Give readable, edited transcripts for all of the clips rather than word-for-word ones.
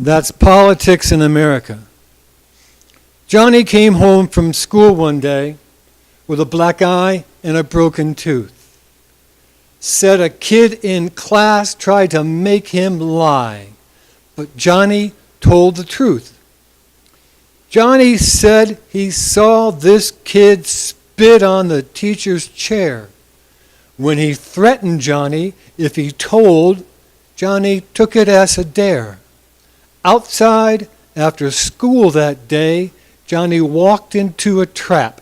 That's politics in America. Johnny came home from school one day with a black eye and a broken tooth. Said a kid in class tried to make him lie, but Johnny told the truth. Johnny said he saw this kid spit on the teacher's chair. When he threatened Johnny if he told, Johnny took it as a dare. Outside, after school that day, Johnny walked into a trap.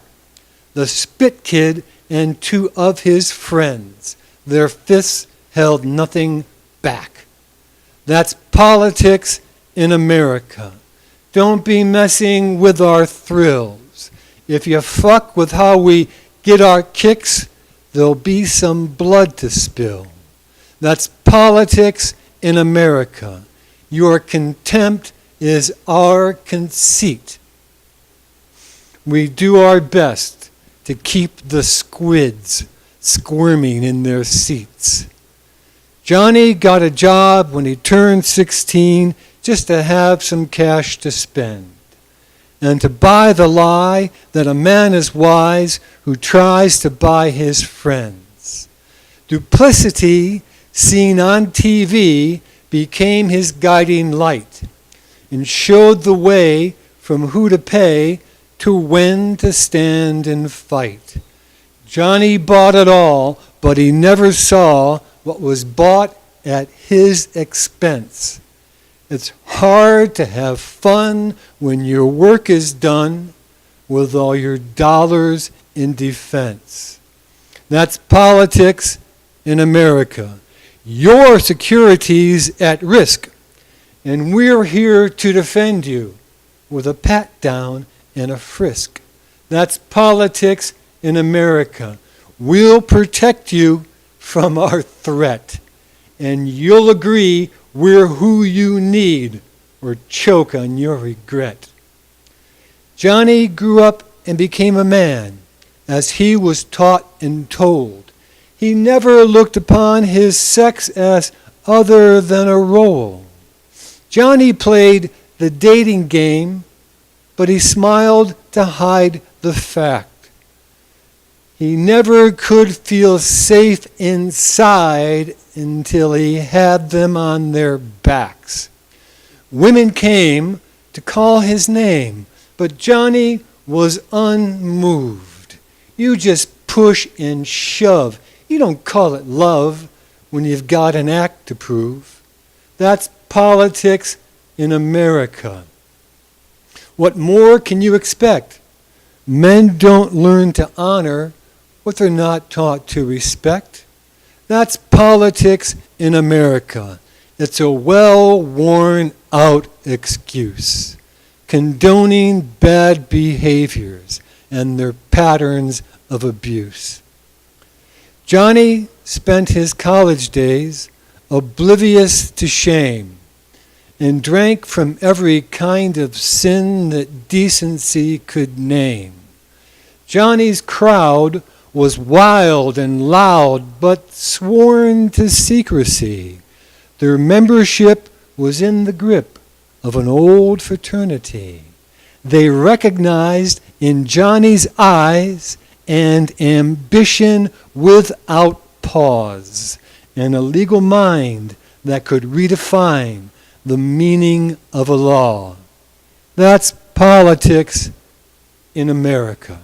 The spit kid and two of his friends, their fists held nothing back. That's politics in America. Don't be messing with our thrills. If you fuck with how we get our kicks, there'll be some blood to spill. That's politics in America. Your contempt is our conceit. We do our best to keep the squids squirming in their seats. Johnny got a job when he turned 16 just to have some cash to spend and to buy the lie that a man is wise who tries to buy his friends. Duplicity, seen on TV, became his guiding light and showed the way from who to pay to when to stand and fight. Johnny bought it all, but he never saw what was bought at his expense. It's hard to have fun when your work is done with all your dollars in defense. That's politics in America. Your security's at risk, and we're here to defend you with a pat down and a frisk. That's politics in America. We'll protect you from our threat, and you'll agree we're who you need or choke on your regret. Johnny grew up and became a man as he was taught and told. He never looked upon his sex as other than a role. Johnny played the dating game, but he smiled to hide the fact. He never could feel safe inside until he had them on their backs. Women came to call his name, but Johnny was unmoved. You just push and shove. You don't call it love when you've got an act to prove. That's politics in America. What more can you expect? Men don't learn to honor what they're not taught to respect. That's politics in America. It's a well-worn out excuse, condoning bad behaviors and their patterns of abuse. Johnny spent his college days oblivious to shame and drank from every kind of sin that decency could name. Johnny's crowd was wild and loud, but sworn to secrecy. Their membership was in the grip of an old fraternity. They recognized in Johnny's eyes an ambition without pause, and a legal mind that could redefine the meaning of a law. That's politics in America.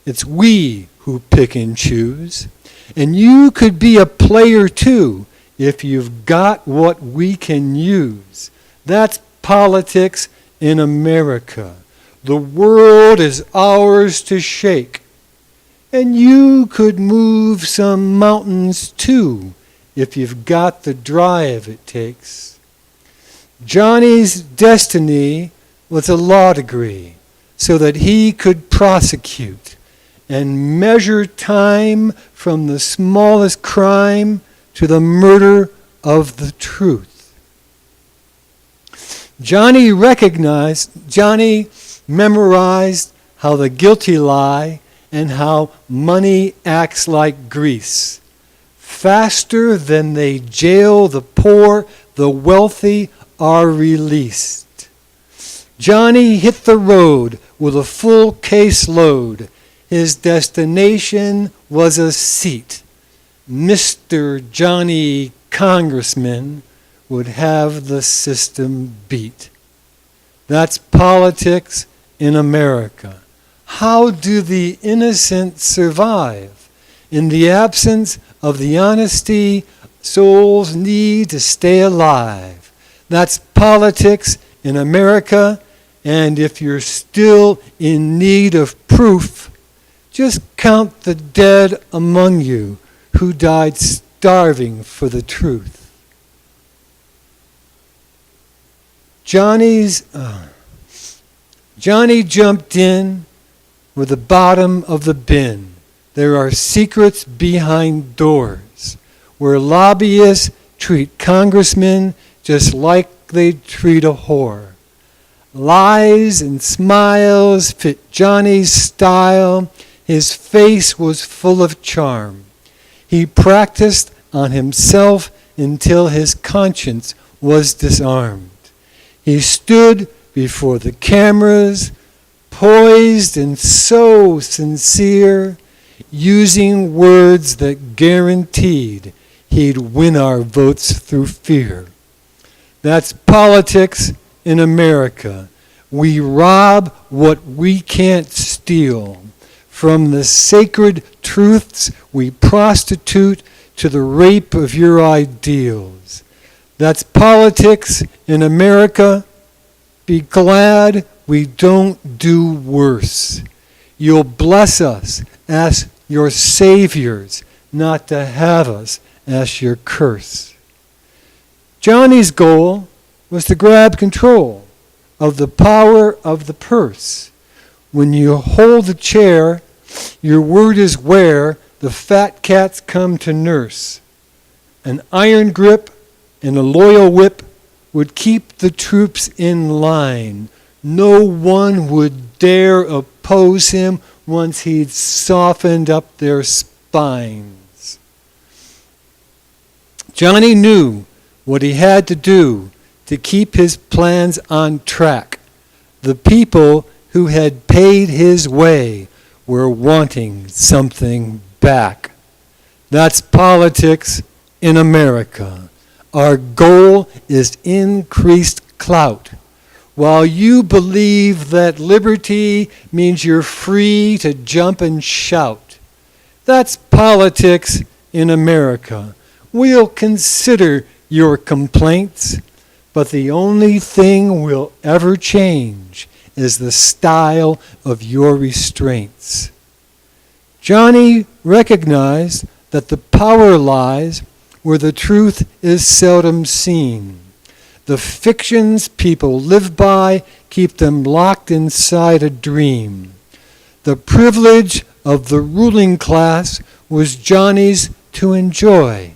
It's we who pick and choose, and you could be a player too if you've got what we can use. That's politics in America. The world is ours to shake, and you could move some mountains too if you've got the drive it takes. Johnny's destiny was a law degree so that he could prosecute and measure time from the smallest crime to the murder of the truth. Johnny memorized how the guilty lie and how money acts like grease. Faster than they jail the poor, the wealthy are released. Johnny hit the road with a full caseload. His destination was a seat. Mr. Johnny Congressman would have the system beat. That's politics in America. How do the innocent survive? In the absence of the honesty souls need to stay alive. That's politics in America, and if you're still in need of proof, just count the dead among you who died starving for the truth. Johnny jumped in with the bottom of the bin. There are secrets behind doors where lobbyists treat congressmen just like they treat a whore. Lies and smiles fit Johnny's style. His face was full of charm. He practiced on himself until his conscience was disarmed. He stood before the cameras, poised and so sincere, using words that guaranteed he'd win our votes through fear. That's politics in America. We rob what we can't steal. From the sacred truths we prostitute to the rape of your ideals. That's politics in America. Be glad we don't do worse. You'll bless us as your saviors, not to have us as your curse. Johnny's goal was to grab control of the power of the purse. When you hold the chair, your word is where the fat cats come to nurse. An iron grip and a loyal whip would keep the troops in line. No one would dare oppose him once he'd softened up their spines. Johnny knew what he had to do to keep his plans on track. The people who had paid his way were wanting something back. That's politics in America. Our goal is increased clout. While you believe that liberty means you're free to jump and shout. That's politics in America. We'll consider your complaints, but the only thing we'll ever change is the style of your restraints. Johnny recognized that the power lies where the truth is seldom seen. The fictions people live by keep them locked inside a dream. The privilege of the ruling class was Johnny's to enjoy.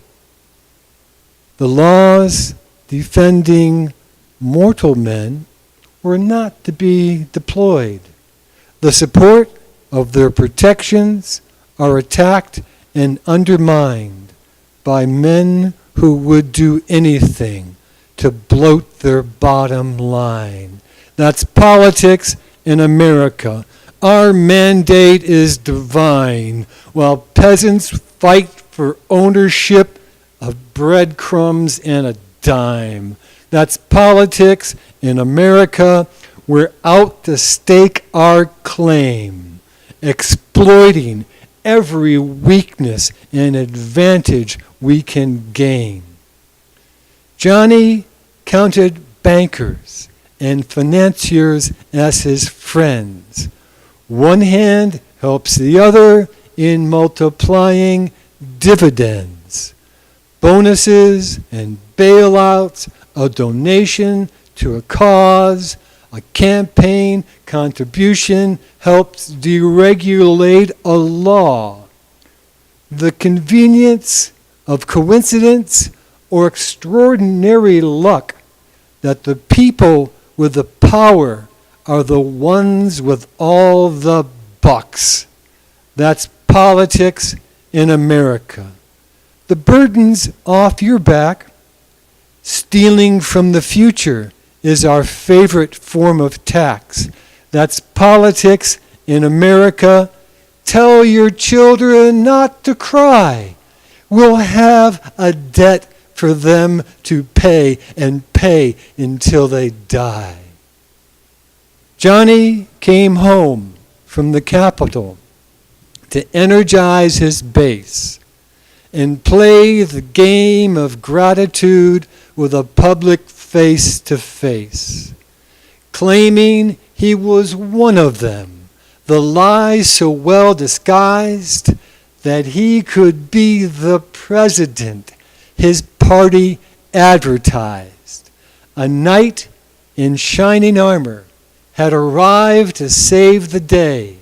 The laws defending mortal men were not to be deployed. The support of their protections are attacked and undermined by men who would do anything to bloat their bottom line. That's politics in America. Our mandate is divine, while peasants fight for ownership of breadcrumbs and a dime. That's politics in America. We're out to stake our claim, exploiting every weakness and advantage we can gain. Johnny counted bankers and financiers as his friends. One hand helps the other in multiplying dividends. Bonuses and bailouts, a donation to a cause, a campaign contribution helps deregulate a law. The convenience of coincidence or extraordinary luck that the people with the power are the ones with all the bucks. That's politics in America. The burden's off your back. Stealing from the future is our favorite form of tax. That's politics in America. Tell your children not to cry. We'll have a debt for them to pay and pay until they die. Johnny came home from the Capitol to energize his base and play the game of gratitude with a public face-to-face, claiming he was one of them, the lies so well disguised that he could be the president his party advertised. A knight in shining armor had arrived to save the day,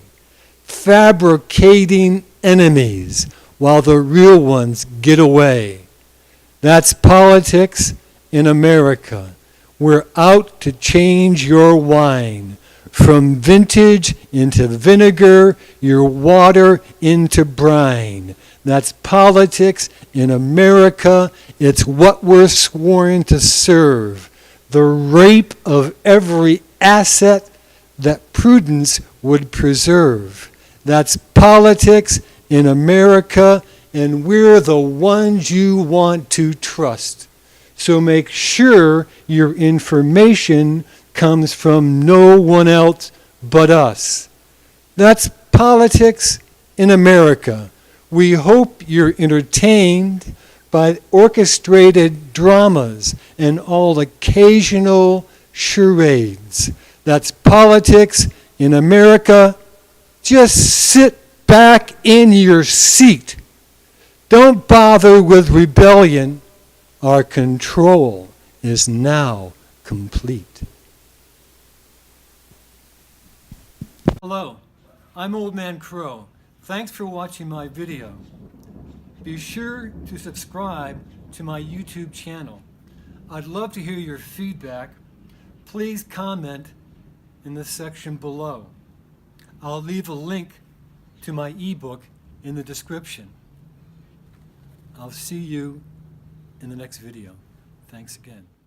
fabricating enemies while the real ones get away. That's politics in America. We're out to change your wine, from vintage into vinegar, your water into brine. That's politics in America. It's what we're sworn to serve. The rape of every asset that prudence would preserve. That's politics in America, and we're the ones you want to trust. So make sure your information comes from no one else but us. That's politics in America. We hope you're entertained by orchestrated dramas and all occasional charades. That's politics in America. Just sit back in your seat. Don't bother with rebellion. Our control is now complete. Hello, I'm Old Man Crowe. Thanks for watching my video. Be sure to subscribe to my YouTube channel. I'd love to hear your feedback. Please comment in the section below. I'll leave a link to my ebook in the description. I'll see you in the next video. Thanks again.